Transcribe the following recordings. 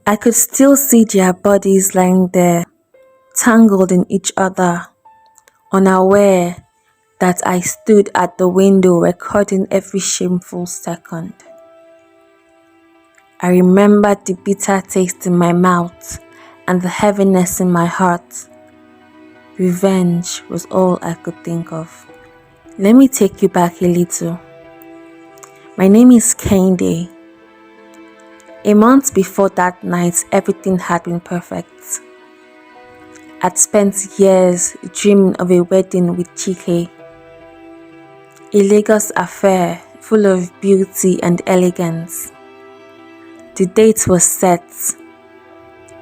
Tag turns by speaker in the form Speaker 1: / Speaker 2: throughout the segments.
Speaker 1: I could still see their bodies lying there, tangled in each other, unaware that I stood at the window recording every shameful second. I remembered the bitter taste in my mouth and the heaviness in my heart. Revenge was all I could think of. Let me take you back a little. My name is Kehinde. A month before that night, everything had been perfect. I'd spent years dreaming of a wedding with Chike, a Lagos affair full of beauty and elegance. The date was set,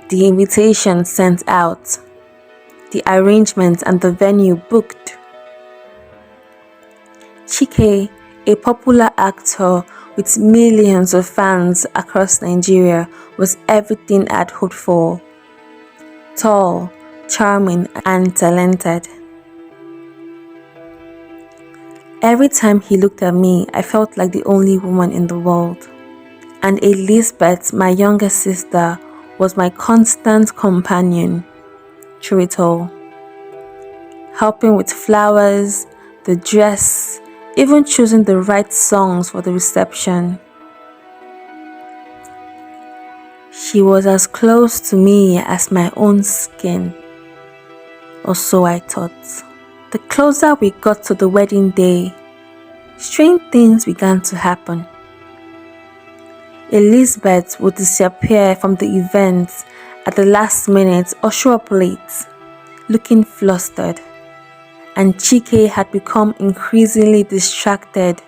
Speaker 1: the invitation sent out, the arrangements and the venue booked. Chike, a popular actor with millions of fans across Nigeria, was everything I'd hoped for. Tall, charming, and talented. Every time he looked at me, I felt like the only woman in the world. And Elizabeth, my younger sister, was my constant companion through it all. Helping with flowers, the dress, even choosing the right songs for the reception. She was as close to me as my own skin, or so I thought. The closer we got to the wedding day, strange things began to happen. Elizabeth would disappear from the event at the last minute or show up late, looking flustered. And Chike had become increasingly distracted,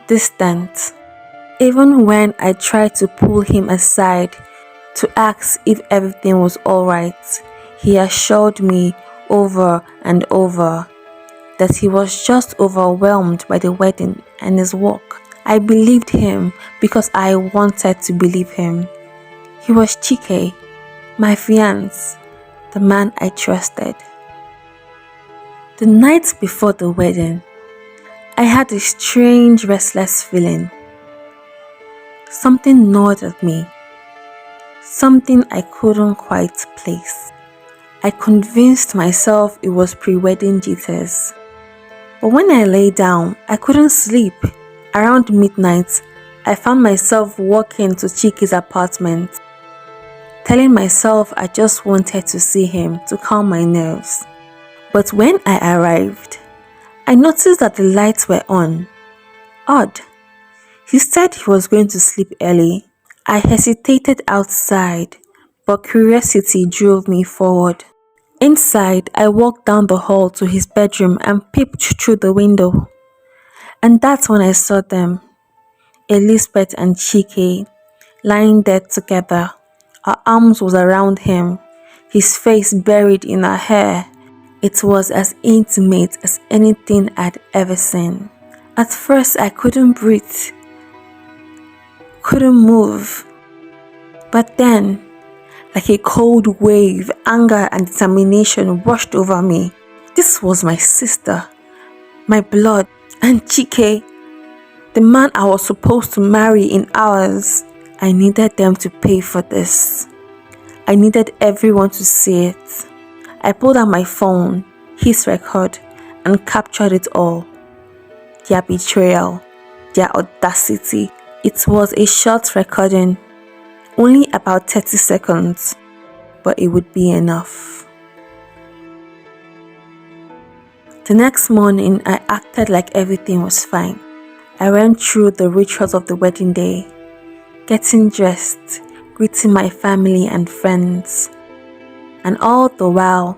Speaker 1: distant. Even when I tried to pull him aside to ask if everything was alright, he assured me over and over that he was just overwhelmed by the wedding and his work. I believed him because I wanted to believe him. He was Chike, my fiancé, the man I trusted. The night before the wedding, I had a strange, restless feeling. Something gnawed at me, something I couldn't quite place. I convinced myself it was pre-wedding jitters. But when I lay down, I couldn't sleep. Around midnight, I found myself walking to Chike's apartment, telling myself I just wanted to see him to calm my nerves. But when I arrived, I noticed that the lights were on. Odd. He said he was going to sleep early. I hesitated outside, but curiosity drove me forward. Inside, I walked down the hall to his bedroom and peeped through the window. And that's when I saw them, Elizabeth and Chike, lying there together. Her arms was around him, his face buried in her hair. It was as intimate as anything I'd ever seen. At first, I couldn't breathe, couldn't move. But then, like a cold wave, anger and determination washed over me. This was my sister, my blood, and Chike, the man I was supposed to marry in hours. I needed them to pay for this. I needed everyone to see it. I pulled out my phone, his record, and captured it all. Their betrayal, their audacity. It was a short recording, only about 30 seconds, but it would be enough. The next morning, I acted like everything was fine. I went through the rituals of the wedding day, getting dressed, greeting my family and friends. And all the while,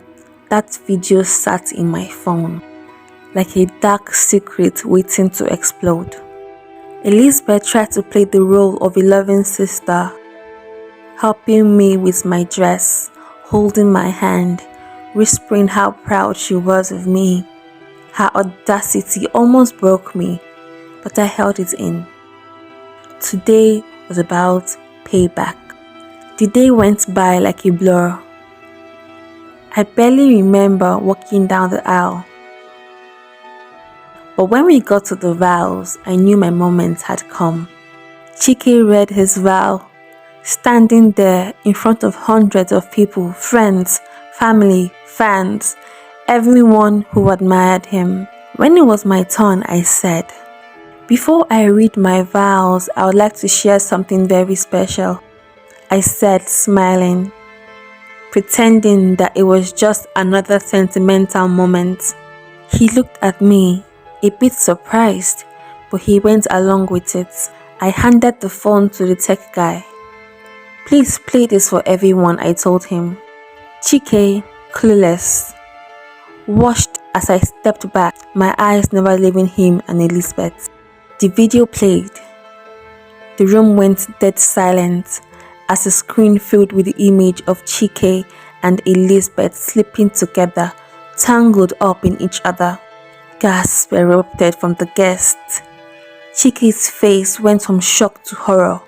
Speaker 1: that video sat in my phone, like a dark secret waiting to explode. Elizabeth tried to play the role of a loving sister, helping me with my dress, holding my hand, whispering how proud she was of me. Her audacity almost broke me, but I held it in. Today was about payback. The day went by like a blur. I barely remember walking down the aisle. But when we got to the vows, I knew my moment had come. Chike read his vow, standing there in front of hundreds of people, friends, family, fans, everyone who admired him. When it was my turn, I said, "Before I read my vows, I would like to share something very special," I said, smiling, pretending that it was just another sentimental moment. He looked at me, a bit surprised, but he went along with it. I handed the phone to the tech guy. "Please play this for everyone," I told him. Chike, clueless, watched as I stepped back, my eyes never leaving him and Elizabeth. The video played. The room went dead silent as the screen filled with the image of Chike and Elizabeth sleeping together, tangled up in each other. Gasps erupted from the guests. Chike's face went from shock to horror.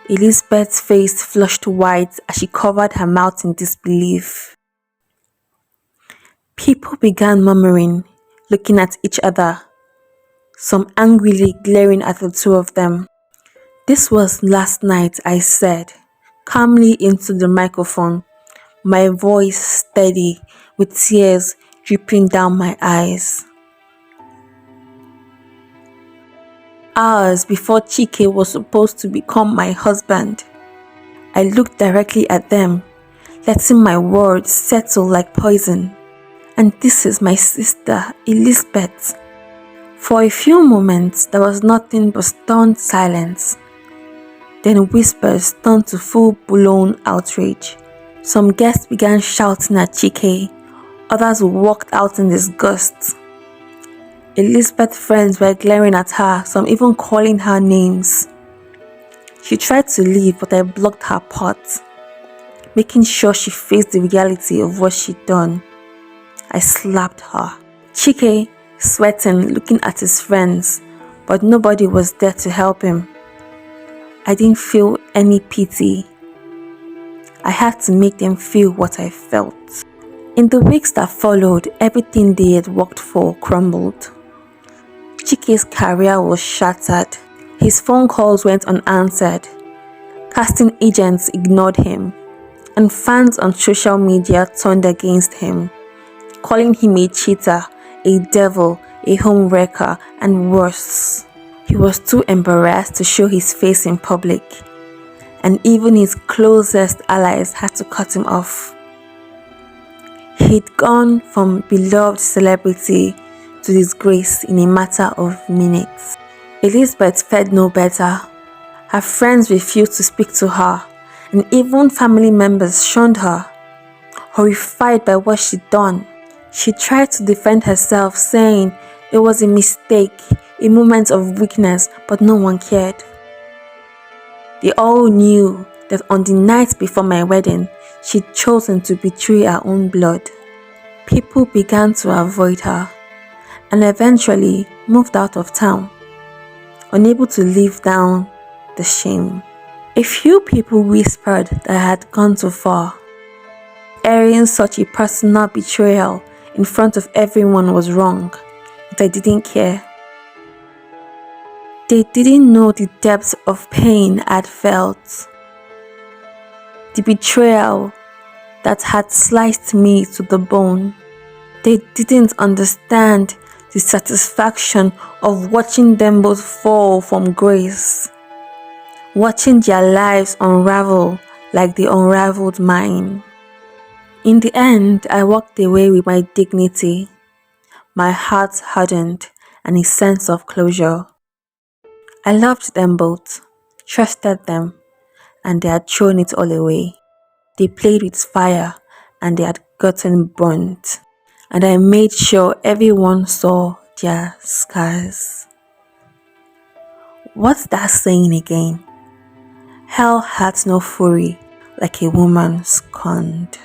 Speaker 1: Elizabeth's face flushed white as she covered her mouth in disbelief. People began murmuring, looking at each other, some angrily glaring at the two of them. "This was last night," I said, calmly into the microphone, my voice steady, with tears dripping down my eyes. Hours before Chike was supposed to become my husband. I looked directly at them, letting my words settle like poison. "And this is my sister, Elizabeth." For a few moments, there was nothing but stunned silence. Then whispers turned to full-blown outrage. Some guests began shouting at Chike, others walked out in disgust. Elizabeth's friends were glaring at her, some even calling her names. She tried to leave, but I blocked her path, making sure she faced the reality of what she'd done. I slapped her. Chike, sweating, looking at his friends, but nobody was there to help him. I didn't feel any pity. I had to make them feel what I felt. In the weeks that followed, everything they had worked for crumbled. Chike's career was shattered. His phone calls went unanswered. Casting agents ignored him, and fans on social media turned against him, calling him a cheater, a devil, a homewrecker, and worse. He was too embarrassed to show his face in public, and even his closest allies had to cut him off. He'd gone from beloved celebrity to disgrace in a matter of minutes. Elizabeth fared no better. Her friends refused to speak to her, and even family members shunned her, horrified by what she'd done. She tried to defend herself, saying it was a mistake, a moment of weakness, but no one cared. They all knew that on the night before my wedding, she'd chosen to betray her own blood. People began to avoid her, and eventually moved out of town, unable to live down the shame. A few people whispered that I had gone too far. Airing such a personal betrayal in front of everyone was wrong, but I didn't care. They didn't know the depth of pain I'd felt. The betrayal that had sliced me to the bone. They didn't understand the satisfaction of watching them both fall from grace, watching their lives unravel like they unraveled mine. In the end, I walked away with my dignity, my heart hardened, and a sense of closure. I loved them both, trusted them, and they had thrown it all away. They played with fire, and they had gotten burnt. And I made sure everyone saw their scars. What's that saying again? Hell hath no fury like a woman scorned.